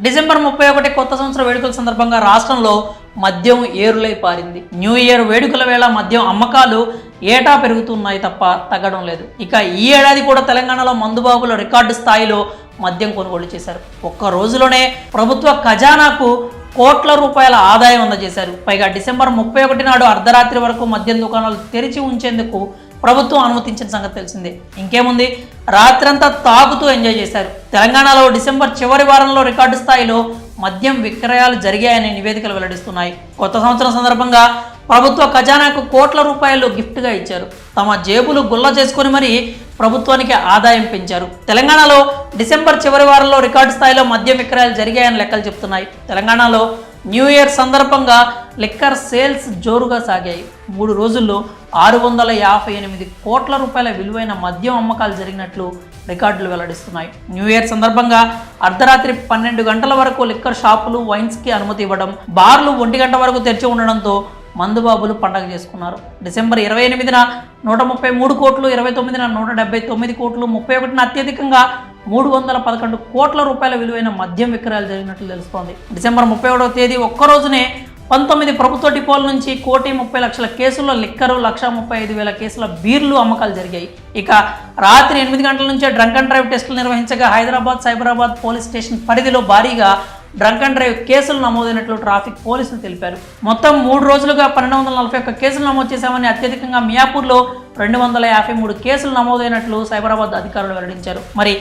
December 31 కొత్త సంవత్సర వేడుకల సందర్భంగా రాష్ట్రంలో మద్యం ఏరులై పారింది. న్యూ ఇయర్ వేడుకల వేళ మద్యం అమ్మకాలు ఏటా పెరుగుతున్నాయి తప్ప తగ్గడం లేదు. ఇక ఈ ఏడాది కూడా తెలంగాణలో మందుబాబులు రికార్డు స్థాయిలో మద్యం కొనుగోలు చేశారు. ఒక్క రోజులోనే ప్రభుత్వ ఖజానాకు కోట్ల రూపాయల ఆదాయం అందజేశారు. పైగా డిసెంబర్ 31 నాడు అర్ధరాత్రి వరకు మద్యం దుకాణాలు తెరిచి ఉంచేందుకు ప్రభుత్వం అనుమతించిన సంగతి తెలిసిందే. ఇంకేముంది, రాత్రంతా తాగుతూ ఎంజాయ్ చేశారు. తెలంగాణలో డిసెంబర్ చివరి వారంలో రికార్డు స్థాయిలో మద్యం విక్రయాలు జరిగాయని నివేదికలు వెల్లడిస్తున్నాయి. కొత్త సంవత్సరం సందర్భంగా ప్రభుత్వ ఖజానాకు కోట్ల రూపాయలు గిఫ్ట్గా ఇచ్చారు. తమ జేబులు గుల్ల చేసుకుని మరీ ప్రభుత్వానికి ఆదాయం పెంచారు. తెలంగాణలో డిసెంబర్ చివరి వారంలో రికార్డు స్థాయిలో మద్యం విక్రయాలు జరిగాయని లెక్కలు చెప్తున్నాయి. తెలంగాణలో న్యూ ఇయర్ సందర్భంగా లిక్కర్ సేల్స్ జోరుగా సాగాయి. 3 రోజుల్లో 658 కోట్ల రూపాయల విలువైన మద్యం అమ్మకాలు జరిగినట్లు రికార్డులు వెల్లడిస్తున్నాయి. న్యూ ఇయర్ సందర్భంగా అర్ధరాత్రి 12 గంటల వరకు లిక్కర్ షాపులు, వైన్స్కి అనుమతి ఇవ్వడం, బార్లు 1 గంట వరకు తెరిచి ఉండడంతో మందుబాబులు పండగ చేసుకున్నారు. డిసెంబర్ 28న 133 కోట్లు, 29న 179 కోట్లు, 31న అత్యధికంగా 311 కోట్ల రూపాయల విలువైన మద్యం విక్రయాలు జరిగినట్లు తెలుస్తోంది. డిసెంబర్ 31వ తేదీ ఒక్కరోజునే 19 ప్రభుత్వ డిపోల నుంచి 1,30,00,000 కేసుల్లో లిక్కరు, 1,35,000 కేసుల బీర్లు అమ్మకాలు జరిగాయి. ఇక రాత్రి 8 గంటల నుంచే డ్రంక్ అండ్ డ్రైవ్ టెస్టులు నిర్వహించగా హైదరాబాద్, సైబరాబాద్ పోలీస్ స్టేషన్ పరిధిలో భారీగా డ్రంక్ అండ్ డ్రైవ్ కేసులు నమోదైనట్లు ట్రాఫిక్ పోలీసులు తెలిపారు. మొత్తం 3 రోజులుగా 1241 కేసులు నమోదు చేశామని, అత్యధికంగా మియాపూర్లో 253 కేసులు నమోదైనట్లు సైబరాబాద్ అధికారులు వెల్లడించారు. మరి